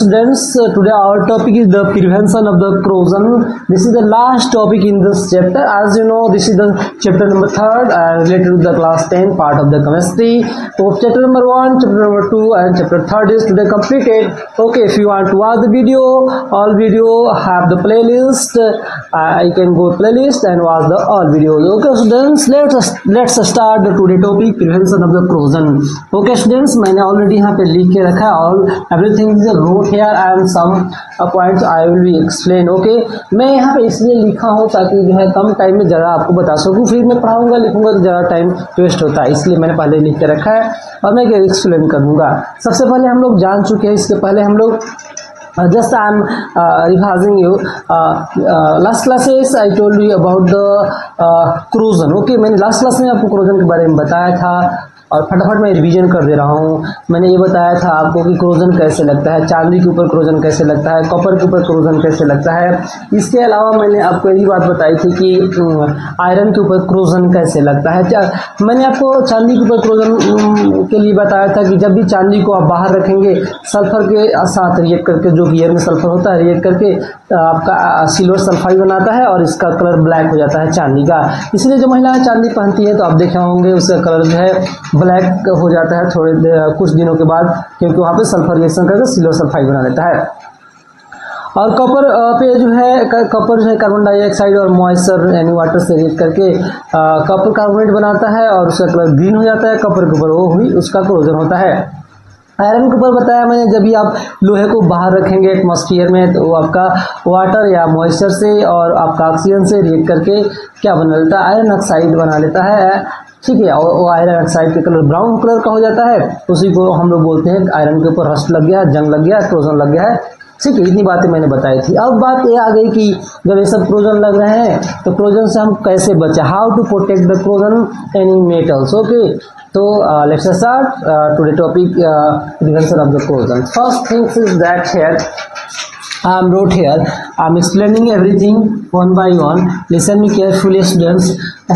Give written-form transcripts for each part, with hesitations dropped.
Students, today our topic is the prevention of the corrosion. This is the last topic in this chapter. As you know, this is the chapter number 3rd related to the class 10 part of the chemistry. So chapter number 1, chapter number 2 and chapter 3rd is today completed. Okay, if you want to watch the video, all video have the playlist. You can go playlist and watch the all videos. Okay students, let's start the today topic, prevention of the corrosion. Okay students, मैंने already यहाँ पे लिख के रखा है all everything is wrote here and some points I will be explain. Okay, मैं यहाँ पे इसलिए लिखा हूँ ताकि जो है कम टाइम में ज़रा आपको बता सकूँ. फिर मैं पढ़ाऊँगा लिखूँगा तो ज़्यादा टाइम वेस्ट होता है, इसलिए मैंने पहले लिख के रखा है और मैं एक्सप्लेन कर दूँगा. सबसे पहले हम लोग जान चुके हैं, इसके पहले हम लोग just I am revising you last classes I told you about the corrosion. Okay, मैंने लास्ट क्लास में आपको corrosion के बारे में बताया था और फटाफट मैं रिवीजन कर दे रहा हूँ. मैंने ये बताया था आपको कि क्रोजन कैसे लगता है, चांदी के ऊपर क्रोजन कैसे लगता है, कॉपर के ऊपर क्रोजन कैसे लगता है. इसके अलावा मैंने आपको यही बात बताई थी कि आयरन के ऊपर क्रोजन कैसे लगता है. मैंने आपको चांदी के ऊपर क्रोजन के लिए बताया था कि जब भी चांदी को आप बाहर रखेंगे सल्फर के साथ रिएक्ट करके, जो कि एयर में सल्फर होता है, रिएक्ट करके आपका सिल्वर सल्फाइड बनाता है और इसका कलर ब्लैक हो जाता है चांदी का. इसलिए जो महिलाएं चांदी पहनती है तो आप देखे होंगे उसका कलर जो है ब्लैक हो जाता है कुछ दिनों के बाद, क्योंकि वहाँ पे सल्फर रिएक्शन करके सिल्वर सल्फाइड बना देता है. और कॉपर पे जो है कॉपर जो है कार्बन डाइऑक्साइड और मॉइस्चर यानी वाटर से रिएक्ट करके कॉपर कार्बोनेट बनाता है और उसका कलर ग्रीन हो जाता है. कॉपर के ऊपर वो भी उसका क्लोजन होता है. आयरन के ऊपर बताया मैंने, जब भी आप लोहे को बाहर रखेंगे एटमॉस्फेयर में तो वो आपका वाटर या मॉइस्चर से और आपका ऑक्सीजन से रिएक्ट करके क्या बना लेता है, आयरन ऑक्साइड बना लेता है. ठीक है, और वो आयरन ऑक्साइड का कलर ब्राउन कलर का हो जाता है. उसी को हम लोग बोलते हैं आयरन के ऊपर रस्ट लग गया, जंग लग गया, क्रोजन लग गया है. ठीक है, इतनी बातें मैंने बताई थी. अब बात ये आ गई कि जब ये सब क्रोजन लग रहे हैं तो क्रोजन से हम कैसे बचें, how to protect the corrosion any metals. Okay, तो let's start today topic prevention of the corrosion. First things is that here I am wrote here. I am explaining everything one by one. Listen me carefully, students.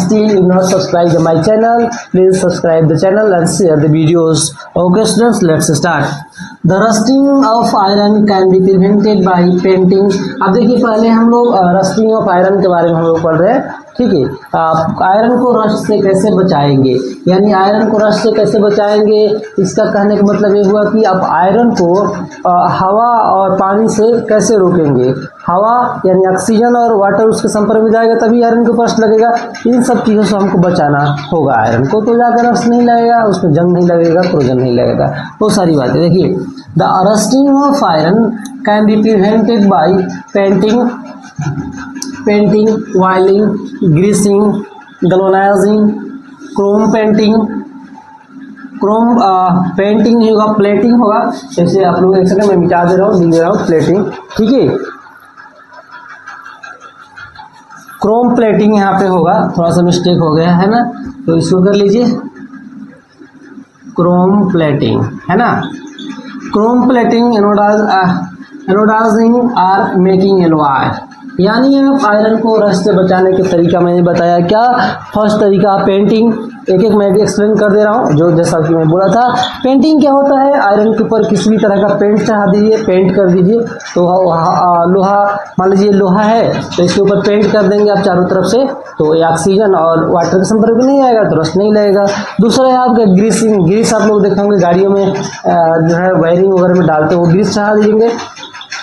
Still you not subscribe to my channel, please subscribe the channel and share the videos. Okay students, let's start. The rusting of iron can be prevented by painting. अब देखिए पहले हम लोग rusting of iron के बारे में हम लोग पढ़ रहे हैं. ठीक है, आयरन को रस्ट से कैसे बचाएंगे, यानी आयरन को रस्ट से कैसे बचाएंगे, इसका कहने का मतलब ये हुआ कि आप आयरन को हवा और पानी से कैसे रोकेंगे. हवा यानी ऑक्सीजन और वाटर उसके संपर्क में जाएगा तभी आयरन के ऊपर रस्ट लगेगा. इन सब चीज़ों से हमको बचाना होगा आयरन को, तो जाकर रस्ट नहीं लगेगा, उसमें जंग नहीं लगेगा, क्रोजन नहीं लगेगा, वो सारी बातें. देखिए, the rusting of iron can be prevented by painting, oiling, greasing, galvanising, Chrome painting नहीं होगा, प्लेटिंग होगा. जैसे आप लोग एक सेकंड में मिटा दे रहा हूँ, लिख दे रहा हूँ प्लेटिंग. ठीक है, क्रोम प्लेटिंग यहाँ पे होगा, थोड़ा सा मिस्टेक हो गया है ना, तो इसको कर लीजिए. क्रोम प्लेटिंग है ना, chrome plating, anodising or making alloy. यानी आप आयरन को रस्ट से बचाने के तरीका मैंने बताया. क्या फर्स्ट तरीका पेंटिंग, एक एक मैं भी एक्सप्लेन कर दे रहा हूँ, जो जैसा कि मैं बोला था. पेंटिंग क्या होता है, आयरन के ऊपर किसी भी तरह का पेंट चढ़ा दीजिए, पेंट कर दीजिए. तो लोहा, मान लीजिए लोहा है तो इसके ऊपर पेंट कर देंगे आप चारों तरफ से, तो ये ऑक्सीजन और वाटर के संपर्क में नहीं आएगा तो रस्ट नहीं लगेगा. दूसरा है आपका ग्रीसिंग. ग्रीस आप लोग देखेंगे गाड़ियों में जो है वायरिंग वगैरह में डालते हैं, वो ग्रीस चढ़ा दीजिएंगे,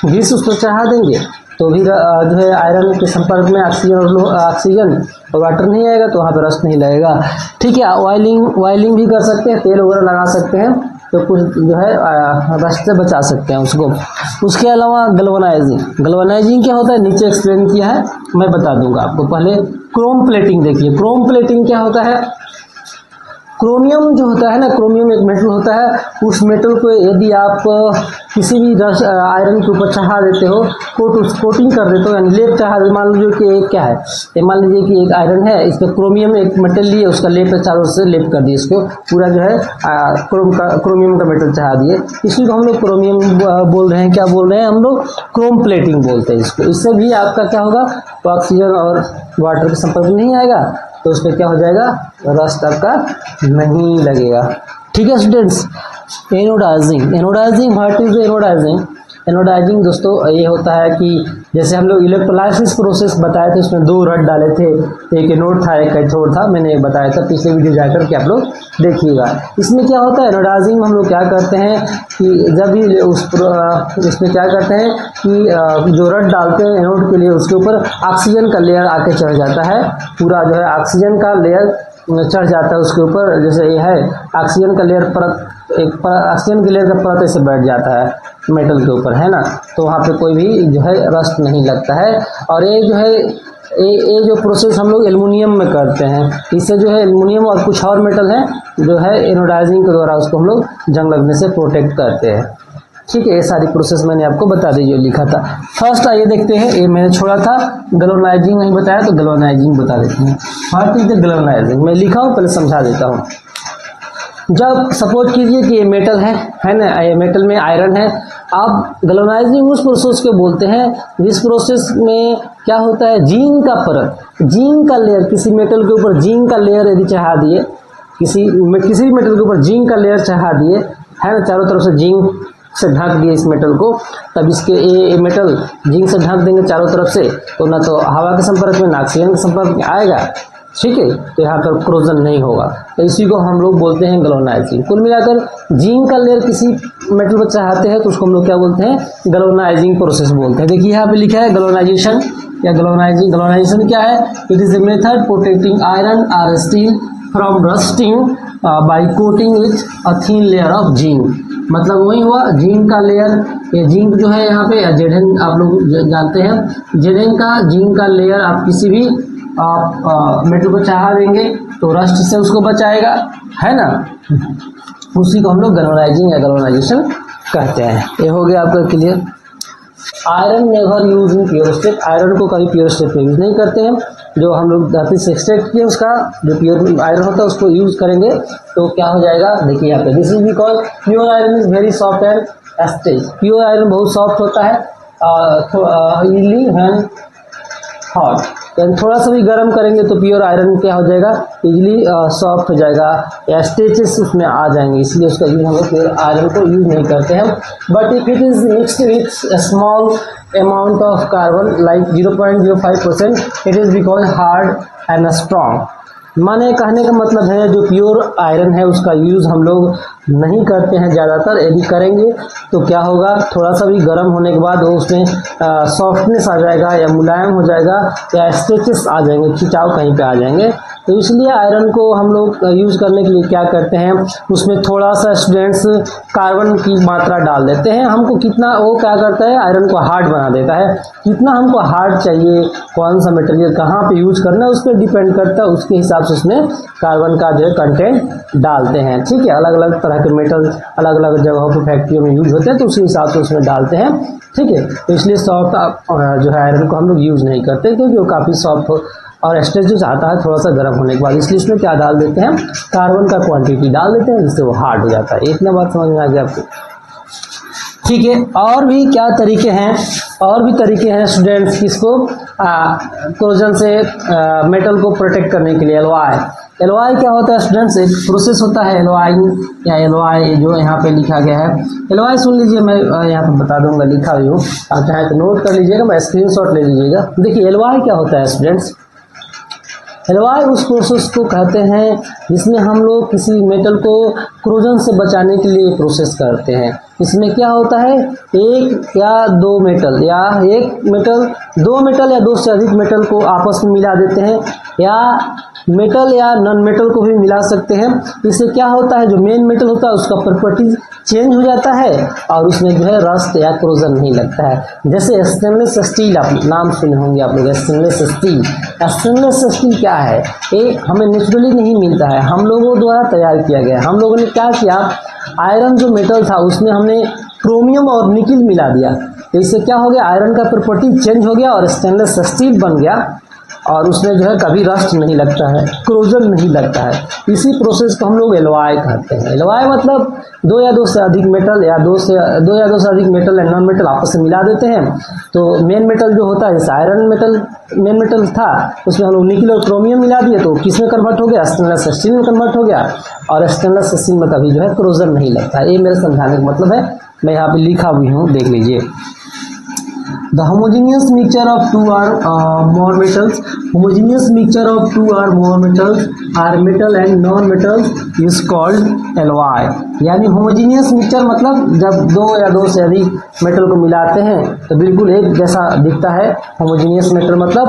ग्रीस उसको चढ़ा देंगे तो भी जो है आयरन के संपर्क में ऑक्सीजन और वाटर नहीं आएगा तो वहाँ पर रस्ट नहीं लगेगा. ठीक है, ऑयलिंग भी कर सकते हैं, तेल वगैरह लगा सकते हैं, तो कुछ जो है रस्ट से बचा सकते हैं उसको. उसके अलावा गैल्वेनाइजिंग क्या होता है, नीचे एक्सप्लेन किया है, मैं बता दूंगा आपको. पहले क्रोम प्लेटिंग देखिए. क्रोम प्लेटिंग क्या होता है, क्रोमियम जो होता है ना, क्रोमियम एक मेटल होता है, उस मेटल को यदि आप किसी भी आयरन के ऊपर चढ़ा देते हो, कोटिंग कर देते हो, यानी लेप चढ़ा, मान लीजिए कि एक क्या है, मान लीजिए कि एक आयरन है, इसमें क्रोमियम एक मेटल लिए, उसका लेप चारों से लेप कर दिए, इसको पूरा जो है क्रोमियम का मेटल चढ़ा दिए, इसी को हम लोग क्रोमियम बोल रहे हैं. क्या बोल रहे हैं हम लोग, क्रोम प्लेटिंग बोलते हैं इसको. इससे भी आपका क्या होगा, तो ऑक्सीजन और वाटर के संपर्क में नहीं आएगा तो उसमें क्या हो जाएगा, रस्ट आपका नहीं लगेगा. ठीक है students. Anodising, what is anodising? Anodising दोस्तों ये होता है कि जैसे हम लोग इलेक्ट्रोलाइसिस प्रोसेस बताए थे, उसमें 2 रड डाले थे, एक एनोड था एक कैथोड था, मैंने बताया था पिछले वीडियो जाकर के आप लोग देखिएगा। इसमें क्या होता है एनोडाइजिंग में हम लोग क्या करते हैं कि जब भी इसमें क्या करते हैं कि जो रड डालते हैं एनोड के लिए उसके ऊपर ऑक्सीजन का लेयर आके चढ़ जाता है, पूरा जो है ऑक्सीजन का लेयर चढ़ जाता है उसके ऊपर। जैसे ये है ऑक्सीजन का लेयर परत, एक ऑक्सीजन की लेयर का परत ऐसे बैठ जाता है मेटल के ऊपर, है ना, तो वहाँ पे कोई भी जो है रस्ट नहीं लगता है। और ये जो है ये जो प्रोसेस हम लोग एल्युमिनियम में करते हैं, इससे जो है एल्युमिनियम और कुछ और मेटल है जो है एनोडाइजिंग के द्वारा उसको हम लोग जंग लगने से प्रोटेक्ट करते हैं। ठीक है, ये सारी प्रोसेस मैंने आपको बता दी जो लिखा था। फर्स्ट आइए देखते हैं, ये मैंने छोड़ा था गैल्वेनाइजिंग नहीं बताया तो गैल्वेनाइजिंग बता देते हैं। फर्स्ट इज द गैल्वेनाइजिंग, मैं लिखा हूँ पहले समझा देता हूँ। जब सपोज कीजिए कि ये मेटल है ना, ये मेटल में आयरन है। अब गैल्वेनाइजिंग उस प्रोसेस को बोलते हैं जिस प्रोसेस में क्या होता है जिंक का परत, जिंक का लेयर, किसी मेटल के ऊपर जिंक का लेयर यदि चढ़ा दिए, किसी भी मेटल के ऊपर जिंक का लेयर चढ़ा दिए, है ना, चारों तरफ से जिंक से ढक दिए इस मेटल को, तब इसके ये मेटल जिंक से ढक देंगे चारों तरफ से, तो ना तो हवा के संपर्क में ना ऑक्सीजन के संपर्क में आएगा, ठीक है, तो यहाँ पर क्रोजन नहीं होगा। तो इसी को हम लोग बोलते हैं गैल्वेनाइजिंग। कुल मिलाकर जिंक का लेयर किसी मेटल पर चढ़ाते हैं तो उसको हम लोग क्या बोलते हैं, गैल्वेनाइजिंग प्रोसेस बोलते हैं। देखिए यहाँ पे लिखा है गैल्वेनाइजेशन या गैल्वेनाइजिंग। गैल्वेनाइजेशन क्या है, it is a method protecting iron और steel from rusting by coating with a thin layer of zinc. मतलब वही हुआ जिंक का लेयर, ये जिंक जो है यहाँ पे जेडन आप लोग जानते हैं, जेडन का जिंक का लेयर आप किसी भी आप मेटल को चढ़ा देंगे तो रस्ट से उसको बचाएगा, है ना, उसी को हम लोग गैल्वेनाइजिंग या गैल्वेनाइजेशन कहते हैं। ये हो गया आपका clear. Iron never use in pure state, iron को कभी प्योर स्टेट में यूज नहीं करते हैं। जो हम लोग धातु से एक्सट्रैक्ट किए उसका जो प्योर आयरन होता है उसको यूज करेंगे तो क्या हो जाएगा, देखिए यहाँ पे this is because pure iron is very soft and stage. Pure iron बहुत सॉफ्ट होता है, इजली एंड हॉट, थोड़ा सा भी गर्म करेंगे तो प्योर आयरन क्या हो जाएगा, इजली सॉफ्ट हो जाएगा या स्टेचेस उसमें आ जाएंगे, इसलिए उसका यूज हम लोग प्योर आयरन को यूज नहीं करते हैं। But if it is mixed with small amount of carbon like 0.05%, it is because hard and strong। माने कहने का मतलब है जो प्योर आयरन है उसका यूज़ हम लोग नहीं करते हैं ज़्यादातर, यदि करेंगे तो क्या होगा, थोड़ा सा भी गर्म होने के बाद वो उसमें सॉफ्टनेस आ जाएगा या मुलायम हो जाएगा या स्ट्रेचेस आ जाएंगे, खिंचाव कहीं पे आ जाएंगे। तो इसलिए आयरन को हम लोग यूज़ करने के लिए क्या करते हैं, उसमें थोड़ा सा स्टूडेंट्स कार्बन की मात्रा डाल देते हैं। हमको कितना, वो क्या करता है आयरन को हार्ड बना देता है, कितना हमको हार्ड चाहिए, कौन सा मटेरियल कहाँ पे यूज़ करना है उस पर डिपेंड करता है, उसके हिसाब से उसमें कार्बन का जो है कंटेंट डालते हैं। ठीक है, अलग अलग तरह के मेटल अलग अलग जगहों पर फैक्ट्रियों में यूज होते हैं तो उसी हिसाब से उसमें डालते हैं। ठीक है, तो इसलिए सॉफ्ट जो है आयरन को हम लोग यूज़ नहीं करते क्योंकि वो काफ़ी सॉफ्ट और स्ट्रेचेस आता है थोड़ा सा गर्म होने के बाद, इसलिए इसमें क्या डाल देते हैं, कार्बन का क्वांटिटी डाल देते हैं जिससे वो हार्ड हो जाता है। इतना बात समझ में आ गया आपको। ठीक है, और भी क्या तरीके हैं, और भी तरीके हैं स्टूडेंट्स किसको क्रोजन से मेटल को प्रोटेक्ट करने के लिए। एलॉय, एलॉय क्या होता है स्टूडेंट्स, एक प्रोसेस होता है एलॉइंग या एलॉय जो यहाँ पे लिखा गया है। एलॉय सुन लीजिए, मैं यहाँ पे बता दूंगा, लिखा हुई हूँ, आप चाहे तो नोट कर लीजिएगा, मैं स्क्रीनशॉट ले लीजिएगा। देखिए एलॉय क्या होता है स्टूडेंट्स, एलॉय उस प्रोसेस को कहते हैं जिसमें हम लोग किसी मेटल को क्रोजन से बचाने के लिए प्रोसेस करते हैं। इसमें क्या होता है, एक या दो मेटल या एक मेटल, दो मेटल या दो से अधिक मेटल को आपस में मिला देते हैं, या मेटल या नॉन मेटल को भी मिला सकते हैं। इससे क्या होता है, जो मेन मेटल होता है उसका प्रॉपर्टीज चेंज हो जाता है और उसमें जो है रस्ट या क्रोजन नहीं लगता है। जैसे स्टेनलेस स्टील, आप नाम सुने होंगे आप लोग, स्टेनलेस स्टील। स्टेनलेस स्टील क्या है, ये हमें नेचुरली नहीं मिलता है, हम लोगों द्वारा तैयार किया गया। हम लोगों ने क्या किया, आयरन जो मेटल था उसमें हमने क्रोमियम और निकिल मिला दिया, तो इससे क्या हो गया, आयरन का प्रॉपर्टी चेंज हो गया और स्टेनलेस स्टील बन गया और उसमें जो है कभी रस्ट नहीं लगता है, क्रोजन नहीं लगता है। इसी प्रोसेस को हम लोग एलॉय कहते हैं। एलॉय मतलब दो या दो से अधिक मेटल या दो या दो से अधिक मेटल या नॉन मेटल आपस में मिला देते हैं। तो मेन मेटल जो होता है, जैसे आयरन मेटल मेन मेटल था, उसमें हम लोग निकिल और क्रोमियम मिला दिए तो किस में कन्वर्ट हो गया, स्टेनलेस स्टील में कन्वर्ट हो गया, और स्टेनलेस स्टील में कभी जो है क्रोजन नहीं लगता है। ये मेरे समझाने का मतलब है मैं यहाँ पे लिखा भी हूँ, देख लीजिए। The homogeneous mixture of two or more metals, homogeneous mixture of two or more metals are metal and non-metals is called alloy। यानी होमोजीनियस मिक्सचर मतलब जब दो या दो से अधिक मेटल को मिलाते हैं तो बिल्कुल एक जैसा दिखता है। होमोजीनियस मेटल मतलब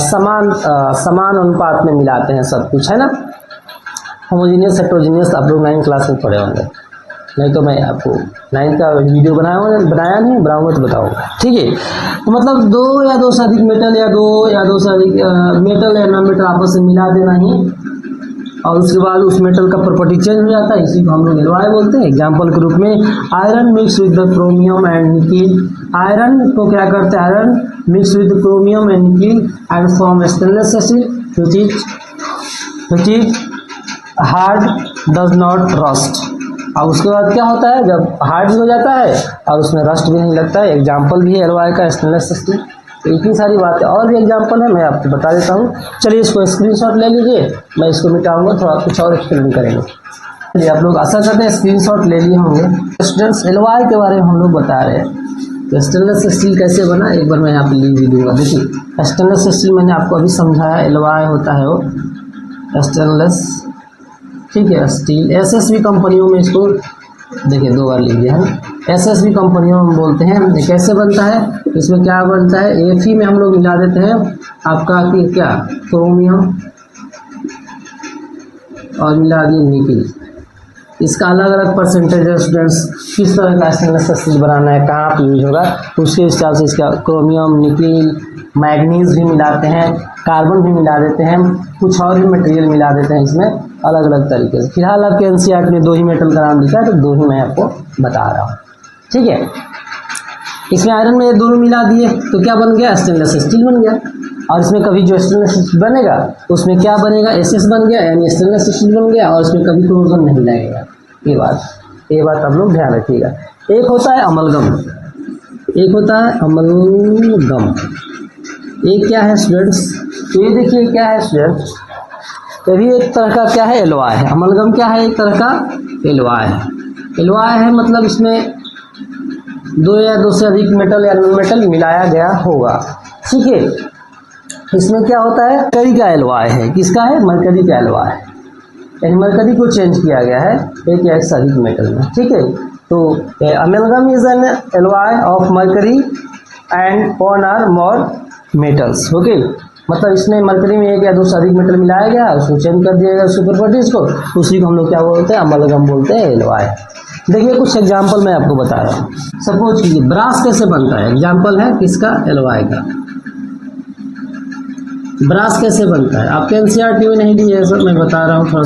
समान अनुपात में मिलाते हैं सब कुछ, है ना। होमोजीनियस हेटेरोजीनियस आप लोग 9th क्लास में पढ़े होंगे, नहीं तो मैं आपको 9th का वीडियो बनाया नहीं, बनाऊंगा तो बताऊंगा, ठीक है। तो मतलब दो या दो से अधिक मेटल या दो से अधिक मेटल या नॉन मेटल आपस में मिला देना ही, और उसके बाद उस मेटल का प्रॉपर्टी चेंज हो जाता है, इसी को हम लोग एलॉय बोलते हैं। एग्जांपल के रूप में iron mix with the chromium and nickel. Iron को क्या करते हैं, iron mix with chromium and nickel and form stainless steel which is hard does not rust. और उसके बाद क्या होता है, जब हार्ड भी हो जाता है और उसमें रस्ट भी नहीं लगता है। एग्जाम्पल भी है एलॉय का स्टेनलेस स्टील। तो इतनी सारी बातें और भी एग्जाम्पल है, मैं आपको बता देता हूँ। चलिए इसको स्क्रीनशॉट ले लीजिए, मैं इसको मिटाऊंगा, थोड़ा कुछ और एक्सप्लेन करेंगे। चलिए आप लोग आशा करते हैं स्क्रीनशॉट ले लिए होंगे। स्टूडेंट्स एलॉय के बारे में हम लोग बता रहे हैं, तो स्टेनलेस स्टील कैसे बना एक बार मैं यहाँ पे लिंक भी दूंगा। देखिए स्टेनलेस स्टील मैंने आपको अभी समझाया, एलॉय होता है वो स्टेनलेस, ठीक है, स्टील। एसएसबी कंपनियों में इसको देखिए 2 बार लिख दिया है, एसएसबी कंपनियों में बोलते हैं। ये कैसे बनता है, इसमें क्या बनता है, एफई में हम लोग मिला देते हैं आपका क्या क्रोमियम और मिला दिए निकिल। इसका अलग अलग परसेंटेज है स्टूडेंट्स, किस तरह का स्टेनलेस स्टील बनाना है, कहाँ पर यूज होगा, उसके हिसाब से इसका क्रोमियम निकिल मैग्नीज भी मिलाते हैं, कार्बन भी मिला देते हैं, कुछ और भी मटेरियल मिला देते हैं इसमें अलग अलग तरीके से। फिलहाल आपके एनसीईआरटी में 2 ही मेटल का नाम लिखा है, तो 2 ही मैं आपको बता रहा हूँ, ठीक है। इसमें आयरन में ये दोनों मिला दिए तो क्या बन गया, स्टेनलेस स्टील बन गया। और इसमें कभी जो स्टेनलेस स्टील बनेगा उसमें क्या बनेगा, एसएस बन गया, यानी स्टेनलेस स्टील बन गया, और इसमें कभी क्रोजन नहीं लगेगा। ये बात आप लोग ध्यान रखिएगा। एक होता है अमलगम, एक होता है अमलगम। ये क्या है स्टूडेंट्स, तो ये देखिए क्या है स्टूडेंट्स, ये भी एक तरह का क्या है, एलॉय है। अमलगम क्या है, एक तरह का एलॉय है। एलॉय है मतलब इसमें 2 या 2 से अधिक मेटल या नॉन मेटल मिलाया गया होगा, ठीक है। इसमें क्या होता है, मरकरी का एलॉय है। किसका है, मरकरी का एलॉय है, यानी मरकरी को चेंज किया गया है एक या एक से अधिक मेटल में, ठीक है। तो amalgam is an alloy of mercury and 1 or more metals, okay. मतलब इसमें मरकरी में 1 या 2 से अधिक मेटल मिलाया गया, उसको चेंज कर दिया गया उसकी प्रॉपर्टीज को, उसी को हम लोग क्या बोलते हैं, अमलगम बोलते हैं, एलॉय। देखिए कुछ एग्जांपल मैं आपको बता रहा हूँ। सपोज कीजिए ब्रास कैसे बनता है, एग्जांपल है किसका, एलॉय का। ब्रास कैसे बनता है, आपके एनसीईआरटी में नहीं दिया है सर, मैं बता रहा हूँ थोड़ा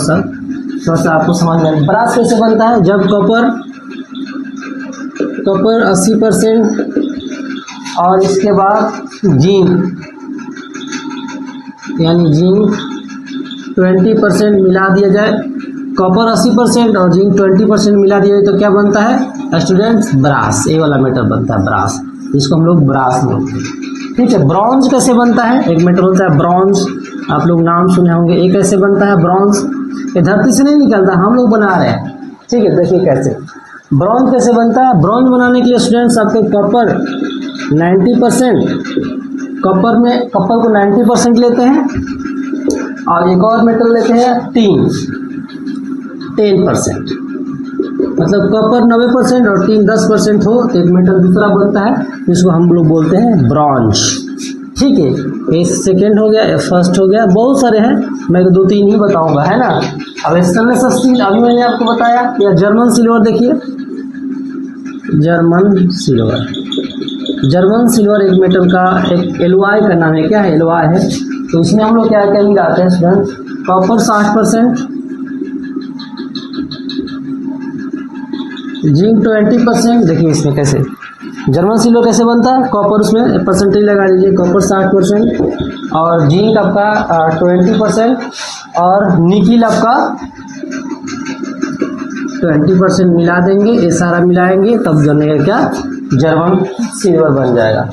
सा आपको समझ में। ब्रास कैसे बनता है, जब कॉपर 80% और इसके बाद जिंक यानी जिंक 20% मिला दिया जाए, कॉपर 80% और जिंक 20% मिला दिया जाए तो क्या बनता है स्टूडेंट्स, ब्रास। ये वाला मेटल बनता है ब्रास, इसको हम लोग ब्रास बोलते हैं, ठीक है। ब्रॉन्ज कैसे बनता है, एक मेटल होता है ब्रॉन्ज, आप लोग नाम सुने होंगे। ये कैसे बनता है ब्रॉन्ज, ये धरती से नहीं निकलता, हम लोग बना रहे हैं, ठीक है। देखिए कैसे ब्रॉन्ज कैसे बनता है। ब्रॉन्ज बनाने के लिए स्टूडेंट्स आपके कॉपर 90%, कॉपर को 90% लेते हैं और एक और मेटल लेते हैं 10%, मतलब कॉपर 90% और 10% हो तो एक मेटल दूसरा बनता है, जिसको हम लोग बोलते हैं ब्रॉन्ज, ठीक है। ये सेकेंड हो गया, ये फर्स्ट हो गया, बहुत सारे हैं, मैं 2-3 ही बताऊंगा, है ना। अब स्टेनलेस स्टील अभी मैंने आपको बताया, या जर्मन सिल्वर, देखिए जर्मन सिल्वर एक मेटल का एक एलॉय का नाम है। क्या है, एलॉय है। तो इसमें हम लोग क्या क्या मिलाते हैं स्टूडेंट, कॉपर 60%, जिंक 20%। देखिए इसमें कैसे जर्मन सिल्वर कैसे बनता है, कॉपर उसमें परसेंटेज लगा लीजिए, कॉपर 60% और जिंक आपका 20% और निकिल आपका 20% मिला देंगे, ये सारा मिलाएंगे तब बनेगा क्या, जर्मन सिल्वर बन जाएगा।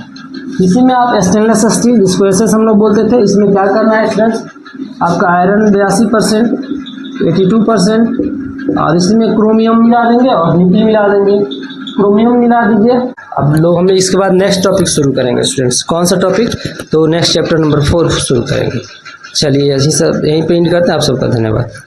इसी में आप स्टेनलेस स्टील, जिसको एसएस हम लोग बोलते थे, इसमें क्या करना है स्टूडेंट्स, आपका आयरन 82%, 82% और इसमें क्रोमियम मिला देंगे और निकिल मिला देंगे, क्रोमियम मिला दीजिए। अब लोग हम इसके बाद नेक्स्ट टॉपिक शुरू करेंगे स्टूडेंट्स। कौन सा टॉपिक? तो नेक्स्ट चैप्टर नंबर 4 शुरू करेंगे। चलिए यहीं सब यहीं पे एंड करते हैं। आप सबका धन्यवाद।